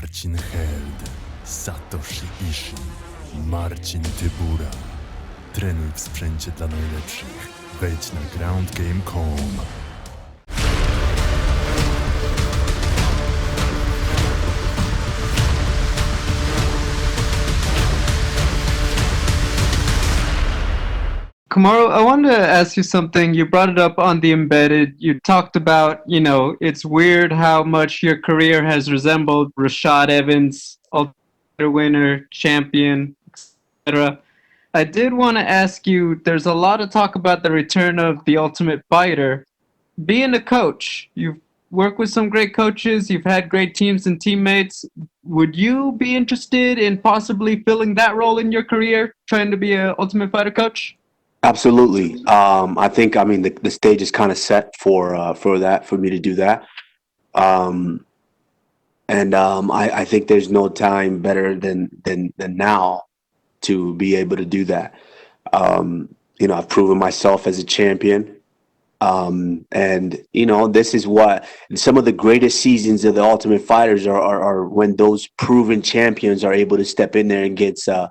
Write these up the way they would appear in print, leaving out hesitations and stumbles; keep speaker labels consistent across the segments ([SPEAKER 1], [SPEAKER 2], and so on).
[SPEAKER 1] Marcin Held, Satoshi Ishii, Marcin Tybura. Trenuj w sprzęcie dla najlepszych. Wejdź na groundgame.com.
[SPEAKER 2] Kamaru, I wanted to ask you something. You brought it up on the embedded. You talked about, it's weird how much your career has resembled Rashad Evans, Ultimate winner, champion, etc. I did want to ask you, there's a lot of talk about the return of the Ultimate Fighter. Being a coach, you've worked with some great coaches, you've had great teams and teammates. Would you be interested in possibly filling that role in your career, trying to be an Ultimate Fighter coach?
[SPEAKER 3] Absolutely. I think, the stage is kind of set for me to do that. I think there's no time better than now to be able to do that. I've proven myself as a champion. This is what some of the greatest seasons of the Ultimate Fighters are when those proven champions are able to step in there and get a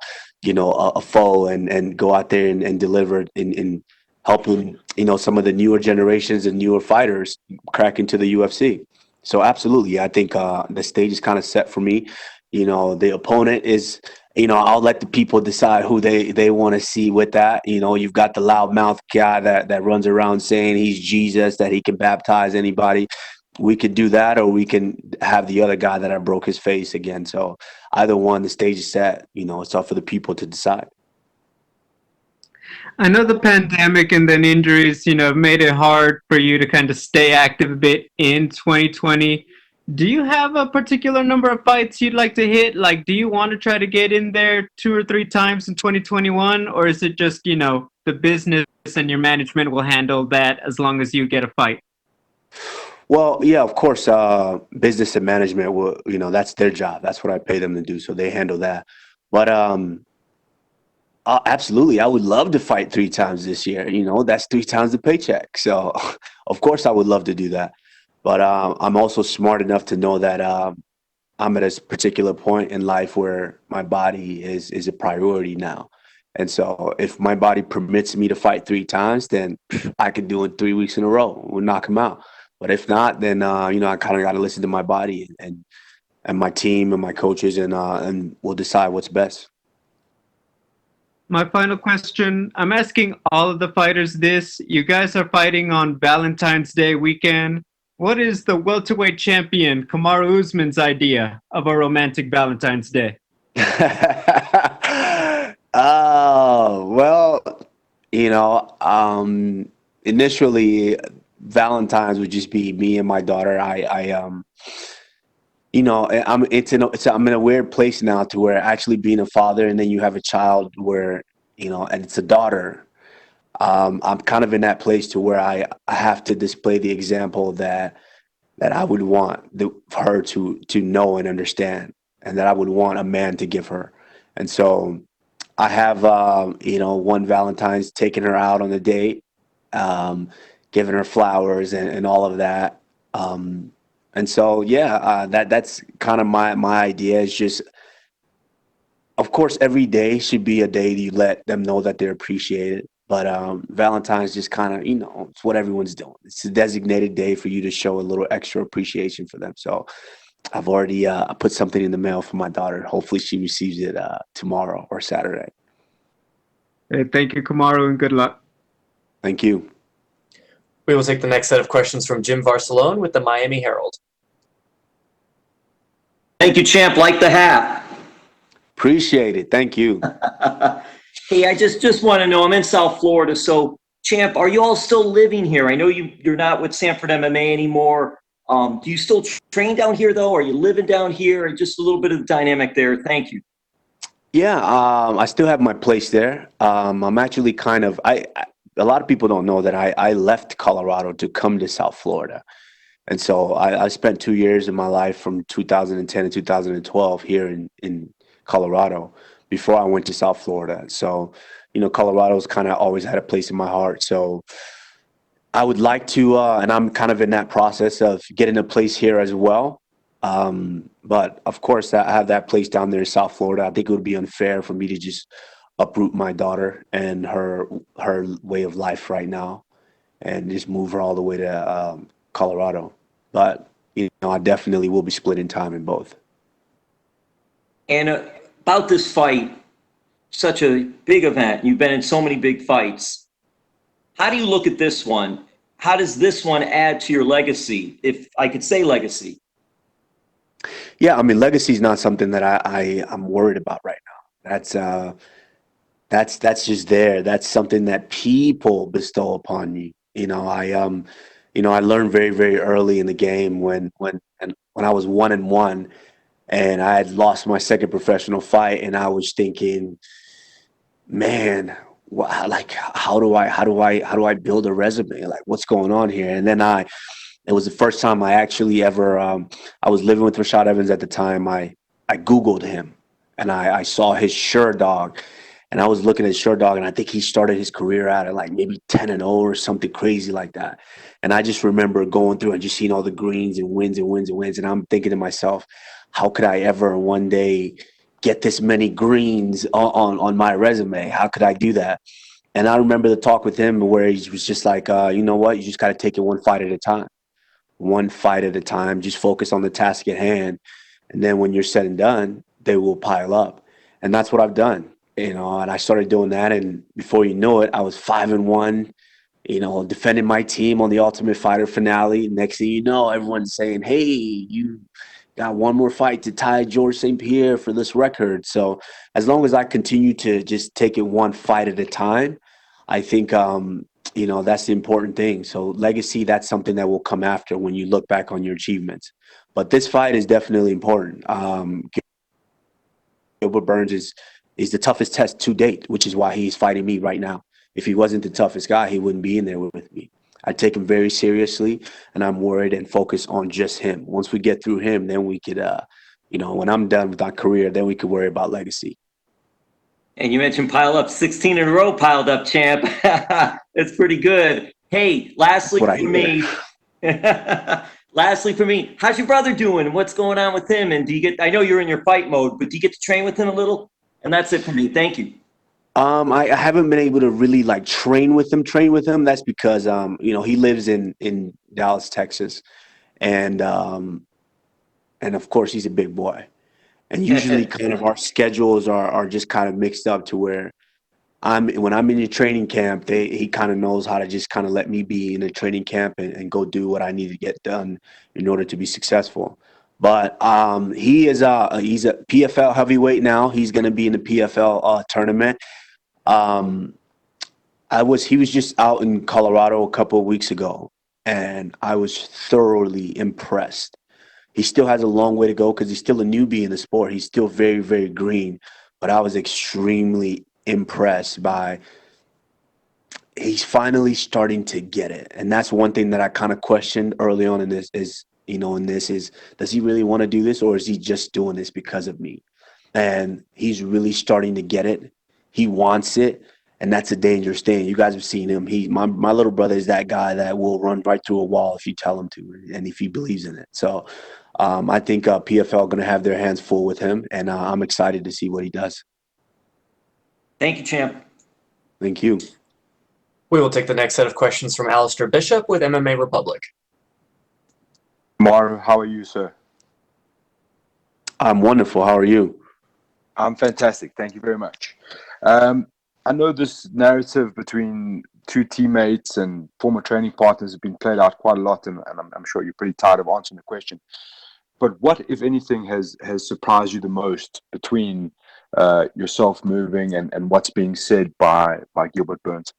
[SPEAKER 3] foe and go out there and deliver in helping, some of the newer generations and newer fighters crack into the UFC. So absolutely, I think the stage is kind of set for me. The opponent is, I'll let the people decide who they want to see with that. You've got the loudmouth guy that runs around saying he's Jesus, that he can baptize anybody. We could do that, or we can have the other guy that I broke his face again. So either one, the stage is set. It's up for the people to decide.
[SPEAKER 2] I know the pandemic and then injuries, made it hard for you to kind of stay active a bit in 2020. Do you have a particular number of fights you'd like to hit? Like, do you want to try to get in there 2 or 3 times in 2021? Or is it just, the business and your management will handle that as long as you get a fight?
[SPEAKER 3] Well, yeah, of course, business and management will, that's their job. That's what I pay them to do. So they handle that. But absolutely, I would love to fight 3 times this year. That's 3 times the paycheck. So of course I would love to do that. But I'm also smart enough to know that I'm at a particular point in life where my body is a priority now. And so if my body permits me to fight 3 times, then I can do it 3 weeks in a row. We'll knock them out. But if not, then, I kind of got to listen to my body and my team and my coaches, and we'll decide what's best.
[SPEAKER 2] My final question, I'm asking all of the fighters this. You guys are fighting on Valentine's Day weekend. What is the welterweight champion, Kamaru Usman's idea of a romantic Valentine's Day?
[SPEAKER 3] Initially, Valentine's would just be me and my daughter. I'm in a weird place now to where actually being a father and then you have a child where, and it's a daughter. I'm kind of in that place to where I have to display the example that I would want her to know and understand, and that I would want a man to give her. And so I have, one Valentine's taking her out on a date, giving her flowers and all of that. And so, that's kind of my idea. Is just, of course, every day should be a day that you let them know that they're appreciated. But Valentine's just kind of, it's what everyone's doing. It's a designated day for you to show a little extra appreciation for them. So I've already put something in the mail for my daughter. Hopefully she receives it tomorrow or Saturday.
[SPEAKER 2] Hey, thank you, Kamaru, and good luck.
[SPEAKER 3] Thank you.
[SPEAKER 4] We will take the next set of questions from Jim Varsalone with the Miami Herald.
[SPEAKER 5] Thank you, champ. Like the hat.
[SPEAKER 3] Appreciate it. Thank you.
[SPEAKER 5] Hey, I just want to know, I'm in South Florida. So, champ, are you all still living here? I know you're not with Sanford MMA anymore. Do you still train down here, though? Are you living down here? Just a little bit of the dynamic there. Thank you.
[SPEAKER 3] Yeah, I still have my place there. I'm actually a lot of people don't know that I left Colorado to come to South Florida. And so I spent 2 years of my life from 2010 to 2012 here in Colorado before I went to South Florida. So, Colorado's kind of always had a place in my heart. So I would like to, and I'm kind of in that process of getting a place here as well. But of course, I have that place down there in South Florida. I think it would be unfair for me to just uproot my daughter and her way of life right now and just move her all the way to Colorado. But I definitely will be splitting time in both.
[SPEAKER 5] And about this fight, such a big event. You've been in so many big fights. How do you look at this one? How does this one add to your legacy, if I could say legacy?
[SPEAKER 3] Yeah, I mean, legacy is not something that I'm worried about right now. That's just there. That's something that people bestow upon me. I learned very, very early in the game when I was 1-1 and I had lost my second professional fight, and I was thinking, man, like how do I build a resume? Like, what's going on here? And then it was the first time I actually ever I was living with Rashad Evans at the time. I Googled him and I saw his Dog, and I was looking at Dog, and I think he started his career out at like maybe 10-0 or something crazy like that. And I just remember going through and just seeing all the greens and wins and wins and wins. And I'm thinking to myself, how could I ever one day get this many greens on my resume? How could I do that? And I remember the talk with him where he was just like, you know what? You just got to take it one fight at a time. One fight at a time. Just focus on the task at hand. And then when you're said and done, they will pile up. And that's what I've done. And I started doing that. And before you know it, I was 5-1, defending my team on the Ultimate Fighter finale. Next thing you know, everyone's saying, hey, you got one more fight to tie George St. Pierre for this record. So as long as I continue to just take it one fight at a time, I think, that's the important thing. So legacy, that's something that will come after when you look back on your achievements. But this fight is definitely important. Gilbert Burns is the toughest test to date, which is why he's fighting me right now. If he wasn't the toughest guy, he wouldn't be in there with me. I take him very seriously, and I'm worried and focused on just him. Once we get through him, then we could, when I'm done with my career, then we could worry about legacy.
[SPEAKER 5] And you mentioned pile up, 16 in a row piled up, champ. That's pretty good. Hey, lastly for me, how's your brother doing? What's going on with him? And I know you're in your fight mode, but do you get to train with him a little? And that's it for me. Thank you.
[SPEAKER 3] I haven't been able to really like train with him. That's because, he lives in Dallas, Texas. And of course he's a big boy. And usually kind of our schedules are just kind of mixed up to where when I'm in a training camp, he kind of knows how to just kind of let me be in a training camp and go do what I need to get done in order to be successful. But he's a PFL heavyweight now. He's going to be in the PFL tournament. He was just out in Colorado a couple of weeks ago, and I was thoroughly impressed. He still has a long way to go because he's still a newbie in the sport. He's still very, very green, but I was extremely impressed by he's finally starting to get it. And that's one thing that I kind of questioned early on in this is, does he really want to do this, or is he just doing this because of me? And he's really starting to get it. He wants it. And that's a dangerous thing. You guys have seen him. My little brother is that guy that will run right through a wall if you tell him to, and if he believes in it. So I think PFL are going to have their hands full with him, and I'm excited to see what he does.
[SPEAKER 5] Thank you, champ.
[SPEAKER 3] Thank you.
[SPEAKER 4] We will take the next set of questions from Alistair Bishop with MMA Republic.
[SPEAKER 6] Marv, how are you, sir?
[SPEAKER 3] I'm wonderful. How are you?
[SPEAKER 6] I'm fantastic. Thank you very much. I know this narrative between two teammates and former training partners has been played out quite a lot, and I'm sure you're pretty tired of answering the question. But what, if anything, has surprised you the most between yourself moving and what's being said by Gilbert Burns?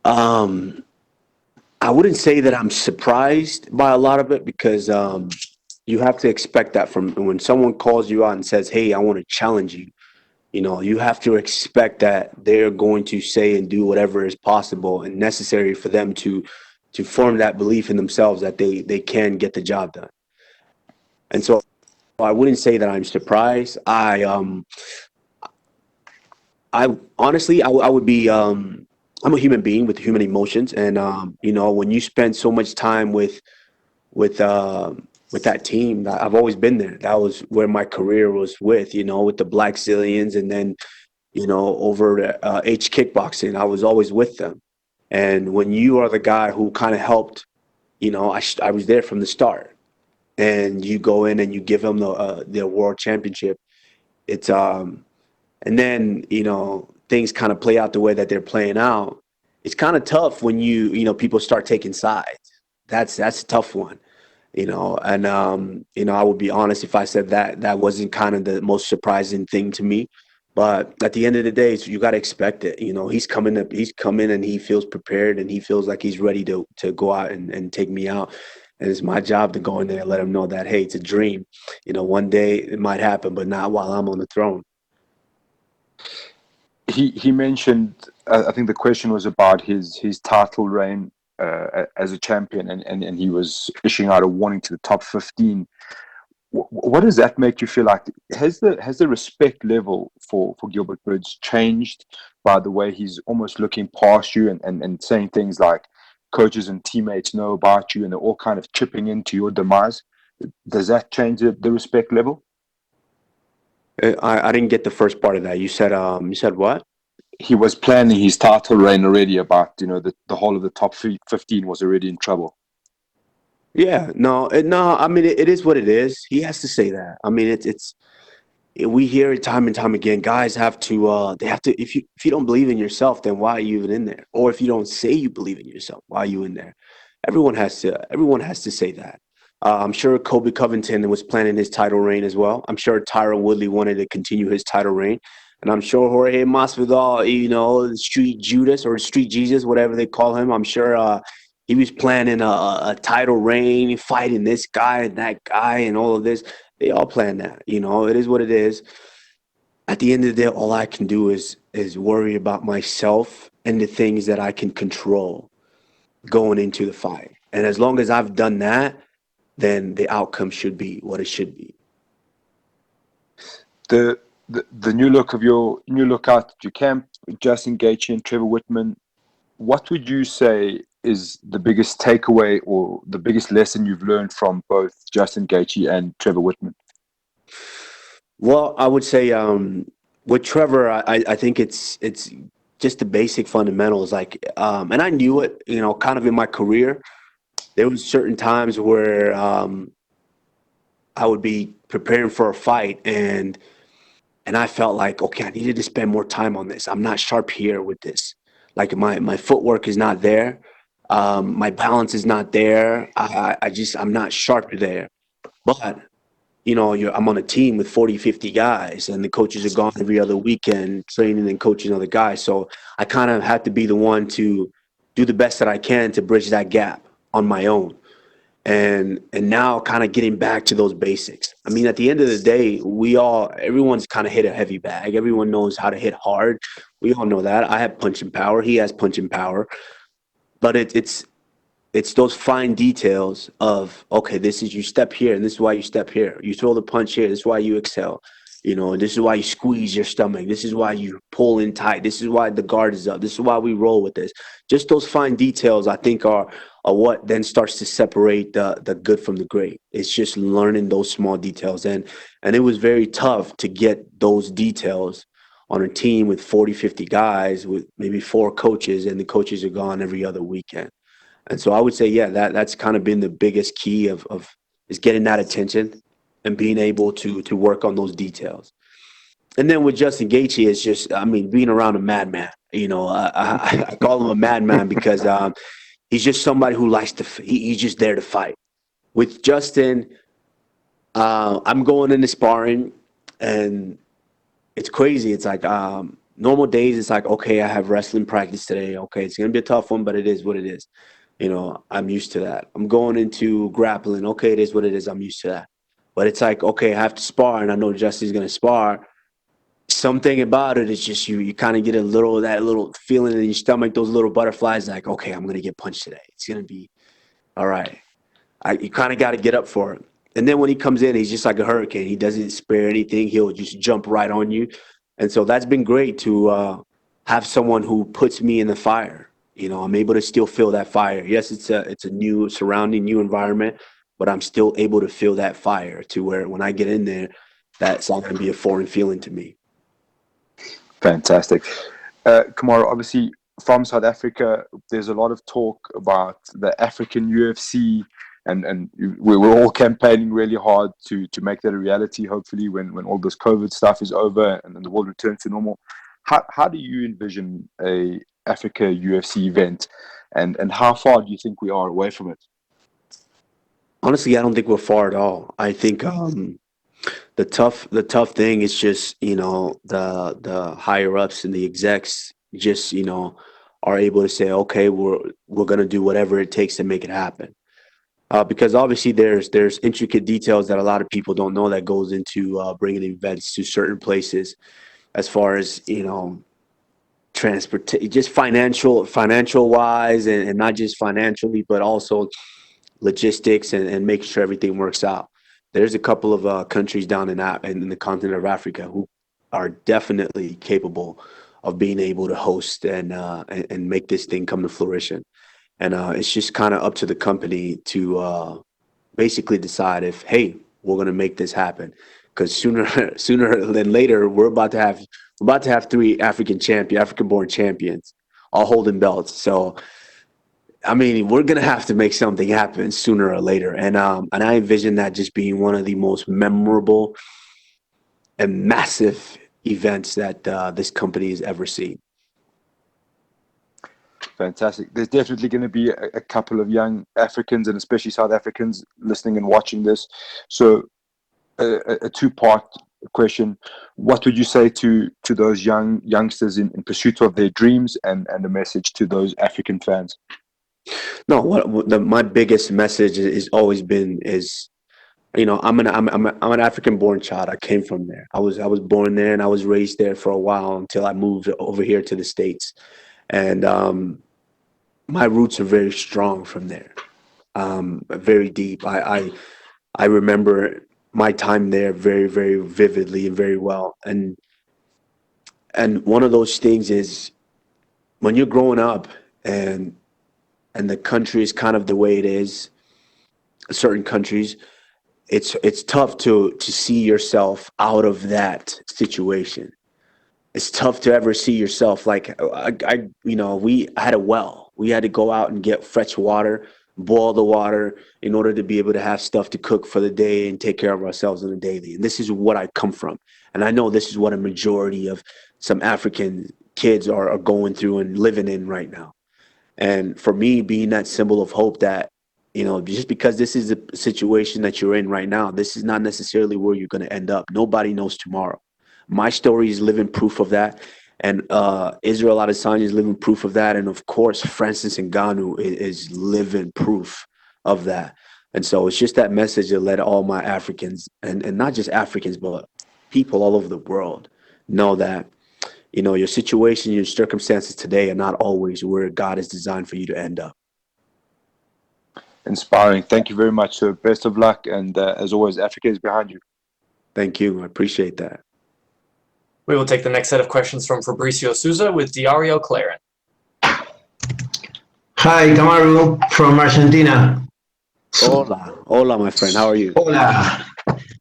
[SPEAKER 3] I wouldn't say that I'm surprised by a lot of it because you have to expect that from when someone calls you out and says, hey, I want to challenge you. You have to expect that they're going to say and do whatever is possible and necessary for them to form that belief in themselves that they can get the job done. And so I wouldn't say that I'm surprised. I honestly, I would be, I'm a human being with human emotions. And, when you spend so much time with with that team. I've always been there. That was where my career was with, with the Black Zillions, and then, over to H Kickboxing. I was always with them. And when you are the guy who kind of helped, I was there from the start, and you go in and you give them the world championship. It's and then things kind of play out the way that they're playing out. It's kind of tough when people start taking sides. That's a tough one. And I would be honest if I said that wasn't kind of the most surprising thing to me. But at the end of the day, you got to expect it. He's coming and he feels prepared, and he feels like he's ready to go out and take me out. And it's my job to go in there and let him know that, hey, it's a dream. One day it might happen, but not while I'm on the throne.
[SPEAKER 6] He mentioned, I think the question was about his title reign as a champion, and he was issuing out a warning to the top 15. What does that make you feel like? Has the respect level for Gilbert Burns changed by the way he's almost looking past you and saying things like coaches and teammates know about you and they're all kind of chipping into your demise? Does that change the respect level?
[SPEAKER 3] I didn't get the first part of that. You said what?
[SPEAKER 6] He was planning his title reign already about, the whole of the top 15 was already in trouble.
[SPEAKER 3] Yeah, no. I mean, it is what it is. He has to say that. I mean, we hear it time and time again. Guys have to, they have to, if you don't believe in yourself, then why are you even in there? Or if you don't say you believe in yourself, why are you in there? Everyone has to say that. I'm sure Colby Covington was planning his title reign as well. I'm sure Tyron Woodley wanted to continue his title reign. And I'm sure Jorge Masvidal, Street Judas or Street Jesus, whatever they call him, I'm sure he was planning a title reign, fighting this guy and that guy and all of this. They all plan that. It is what it is. At the end of the day, all I can do is worry about myself and the things that I can control going into the fight. And as long as I've done that, then the outcome should be what it should be.
[SPEAKER 6] The new look out at your camp, Justin Gaethje and Trevor Whitman. What would you say is the biggest takeaway or the biggest lesson you've learned from both Justin Gaethje and Trevor Whitman?
[SPEAKER 3] Well, I would say with Trevor, I think it's just the basic fundamentals. And I knew it, kind of in my career. There was certain times where I would be preparing for a fight and I felt like, okay, I needed to spend more time on this. I'm not sharp here with this. Like my footwork is not there. My balance is not there. I'm not sharp there. But, I'm on a team with 40, 50 guys, and the coaches are gone every other weekend training and coaching other guys. So I kind of have to be the one to do the best that I can to bridge that gap on my own. And now kind of getting back to those basics. I mean, at the end of the day, everyone's kind of hit a heavy bag. Everyone knows how to hit hard. We all know that. I have punching power. He has punching power. But it's those fine details of, okay, this is you step here, and this is why you step here. You throw the punch here. This is why you exhale. And this is why you squeeze your stomach. This is why you pull in tight. This is why the guard is up. This is why we roll with this. Just those fine details, I think, are what then starts to separate the good from the great. It's just learning those small details. And it was very tough to get those details on a team with 40, 50 guys with maybe 4 coaches, and the coaches are gone every other weekend. And so I would say, yeah, that's kind of been the biggest key of is getting that attention and being able to work on those details. And then with Justin Gaethje, it's just, I mean, being around a madman. I call him a madman because he's just somebody who likes to. He's just there to fight. With Justin, I'm going into sparring, and it's crazy. It's like normal days. It's like, okay, I have wrestling practice today. Okay, it's gonna be a tough one, but it is what it is. I'm used to that. I'm going into grappling. Okay, it is what it is. I'm used to that. But it's like, okay, I have to spar, and I know Justin's gonna spar. Something about it is just you kind of get that little feeling in your stomach, those little butterflies, like, okay, I'm gonna get punched today. It's gonna be all right. You kind of got to get up for it. And then when he comes in, he's just like a hurricane. He doesn't spare anything. He'll just jump right on you. And so that's been great to have someone who puts me in the fire. I'm able to still feel that fire. Yes, it's a new surrounding, new environment, but I'm still able to feel that fire to where when I get in there, that's not going to be a foreign feeling to me.
[SPEAKER 6] Fantastic. Kamaru, obviously from South Africa, there's a lot of talk about the African UFC, and we're all campaigning really hard to make that a reality, hopefully, when all this COVID stuff is over and then the world returns to normal. How do you envision a Africa UFC event, and how far do you think we are away from it?
[SPEAKER 3] Honestly, I don't think we're far at all. I think the tough thing is just, the higher ups and the execs just, are able to say, okay, we're gonna do whatever it takes to make it happen. Because obviously there's intricate details that a lot of people don't know that goes into bringing events to certain places, as far as transport, just financial wise, and not just financially, but also logistics and making sure everything works out. There's a couple of countries down in the continent of Africa who are definitely capable of being able to host and make this thing come to fruition. And it's just kind of up to the company to basically decide if, hey, we're going to make this happen. Because sooner than later, we're about to have three African-born champions, all holding belts. So, I mean, we're gonna have to make something happen sooner or later, and I envision that just being one of the most memorable and massive events that this company has ever seen.
[SPEAKER 6] Fantastic. There's definitely going to be a couple of young Africans, and especially South Africans, listening and watching this. So, a two-part question: what would you say to those youngsters in pursuit of their dreams, and a message to those African fans?
[SPEAKER 3] No, my biggest message is always been is, I'm an African-born child. I came from there. I was born there, and I was raised there for a while until I moved over here to the States, and my roots are very strong from there, very deep. I remember my time there very, very vividly and very well. And one of those things is when you're growing up and the country is kind of the way it is, certain countries, it's tough to see yourself out of that situation. It's tough to ever see yourself like we had a well. We had to go out and get fresh water, boil the water in order to be able to have stuff to cook for the day and take care of ourselves on a daily. And this is what I come from. And I know this is what a majority of some African kids are going through and living in right now. And for me, being that symbol of hope that, just because this is a situation that you're in right now, this is not necessarily where you're going to end up. Nobody knows tomorrow. My story is living proof of that. And Israel Adesanya is living proof of that. And of course, Francis Ngannou is living proof of that. And so it's just that message to let all my Africans, and not just Africans, but people all over the world know that, your situation, your circumstances today are not always where God has designed for you to end up.
[SPEAKER 6] Inspiring. Thank you very much. So best of luck. And as always, Africa is behind you.
[SPEAKER 3] Thank you. I appreciate that.
[SPEAKER 4] We will take the next set of questions from Fabricio Souza with Diario Claren.
[SPEAKER 7] Hi, Kamaru from Argentina.
[SPEAKER 3] Hola, my friend. How are you?
[SPEAKER 7] Hola.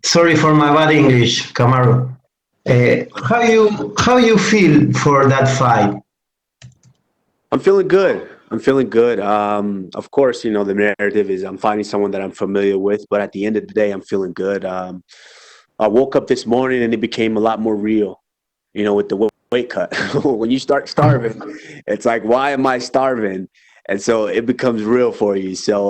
[SPEAKER 7] Sorry for my bad English, Kamaru. How you feel for that fight?
[SPEAKER 3] I'm feeling good. Of course, the narrative is I'm finding someone that I'm familiar with, but at the end of the day, I'm feeling good. I woke up this morning and it became a lot more real, with the weight cut. When you start starving, it's like, why am I starving? And so it becomes real for you. So,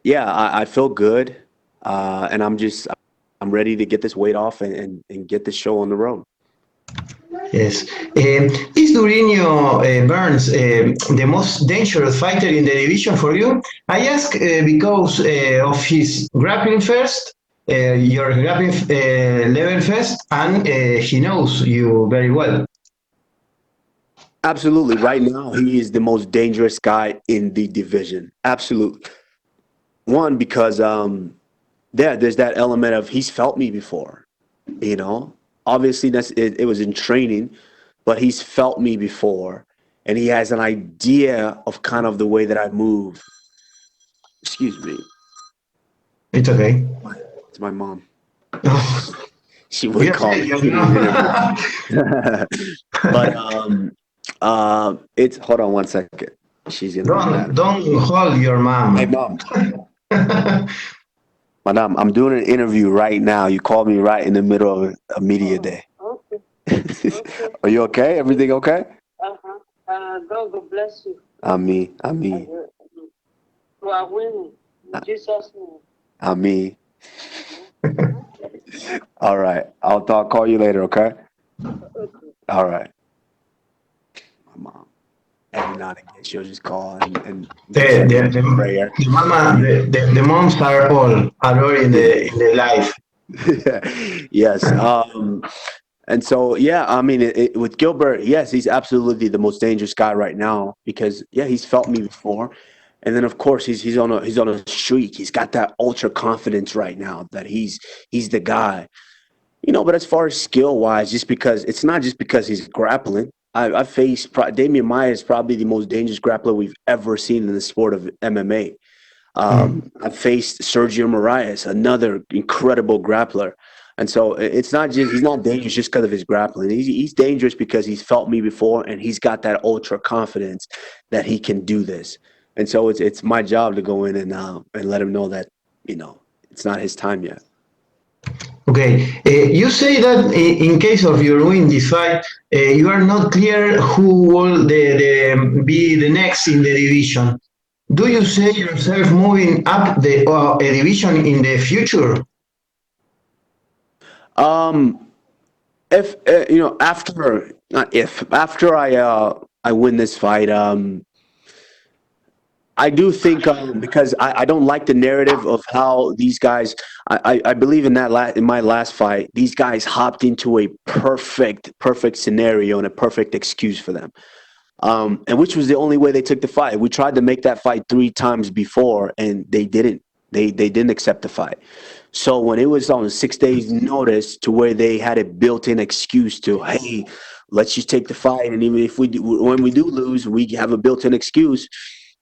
[SPEAKER 3] I feel good. And I'm ready to get this weight off and get this show on the road.
[SPEAKER 7] Yes. Is Durinho Burns the most dangerous fighter in the division for you? I ask because of his grappling first, your grappling level first, and he knows you very well.
[SPEAKER 3] Absolutely. Right now, he is the most dangerous guy in the division. Absolutely. One, because there's that element of he's felt me before, Obviously, it was in training, but he's felt me before, and he has an idea of kind of the way that I move. Excuse me.
[SPEAKER 7] It's okay.
[SPEAKER 3] It's my mom.
[SPEAKER 7] Oh,
[SPEAKER 3] She would
[SPEAKER 7] yes,
[SPEAKER 3] call me.
[SPEAKER 7] yes,
[SPEAKER 3] to do
[SPEAKER 7] no.
[SPEAKER 3] But it's hold on one second. She's gonna be mad.
[SPEAKER 7] Don't hold your mom.
[SPEAKER 3] Hey mom, madam, I'm doing an interview right now. You called me right in the middle of a media day.
[SPEAKER 8] Okay.
[SPEAKER 3] Are you okay? Everything okay?
[SPEAKER 8] God bless you.
[SPEAKER 3] Ami.
[SPEAKER 8] You are winning. In Jesus' name.
[SPEAKER 3] Ami. All right. I'll call you later, okay? All right. My mom. Every now and again, she'll just call and prayer.
[SPEAKER 7] The moms are all in the life.
[SPEAKER 3] Yes. And so, yeah, I mean, with Gilbert, yes, he's absolutely the most dangerous guy right now because, yeah, he's felt me before. And then, of course, he's on a streak. He's got that ultra confidence right now that he's the guy. But as far as skill wise, it's not just because he's grappling. I've faced Damian Maia is probably the most dangerous grappler we've ever seen in the sport of MMA. I've faced Sergio Moraes, another incredible grappler. And so it's not just he's not dangerous just because of his grappling. He's dangerous because he's felt me before and he's got that ultra confidence that he can do this. And so it's my job to go in and let him know that it's not his time yet.
[SPEAKER 7] Okay, you say that in case of your win this fight, you are not clear who will be the next in the division. Do you see yourself moving up the a division in the future?
[SPEAKER 3] If after I win this fight, I do think because I don't like the narrative of how these guys. I believe in that in my last fight, these guys hopped into a perfect scenario and a perfect excuse for them, and which was the only way they took the fight. We tried to make that fight 3 times before, and they didn't. They didn't accept the fight. So when it was on 6 days notice to where they had a built-in excuse to, hey, let's just take the fight, and even if when we do lose, we have a built-in excuse.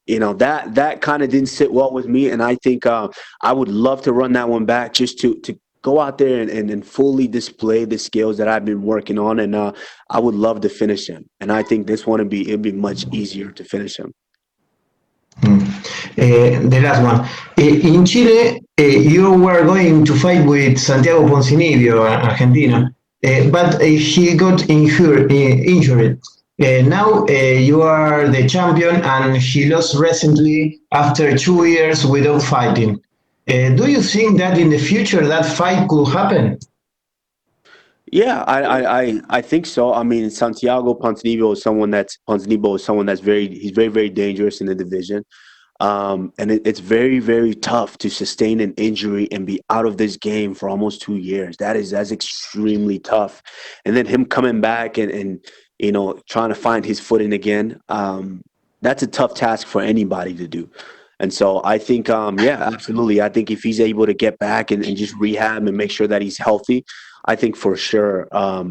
[SPEAKER 3] That kind of didn't sit well with me, and I think I would love to run that one back just to go out there and fully display the skills that I've been working on, and I would love to finish him. And I think this one it'd be much easier to finish him.
[SPEAKER 7] The last one. In Chile, you were going to fight with Santiago Poncinibio, Argentina, but he got injured. Now you are the champion, and he lost recently after 2 years without fighting. Do you think that in the future that fight could happen?
[SPEAKER 3] Yeah, I think so. I mean, Santiago Ponzinibbio is someone that's he's very, very dangerous in the division. And it's very, very tough to sustain an injury and be out of this game for almost 2 years. That's extremely tough. And then him coming back and trying to find his footing again. That's a tough task for anybody to do. And so I think, yeah, absolutely. I think if he's able to get back and just rehab and make sure that he's healthy, I think for sure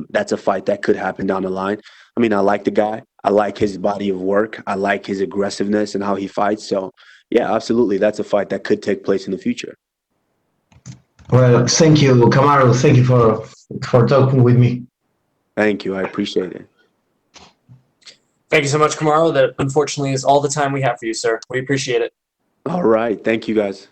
[SPEAKER 3] that's a fight that could happen down the line. I mean, I like the guy. I like his body of work. I like his aggressiveness and how he fights. So, yeah, absolutely. That's a fight that could take place in the future.
[SPEAKER 7] Well, thank you, Kamaru. Thank you for talking with me.
[SPEAKER 3] Thank you. I appreciate it.
[SPEAKER 4] Thank you so much, Kamaru. That unfortunately is all the time we have for you, sir. We appreciate it.
[SPEAKER 3] All right. Thank you, guys.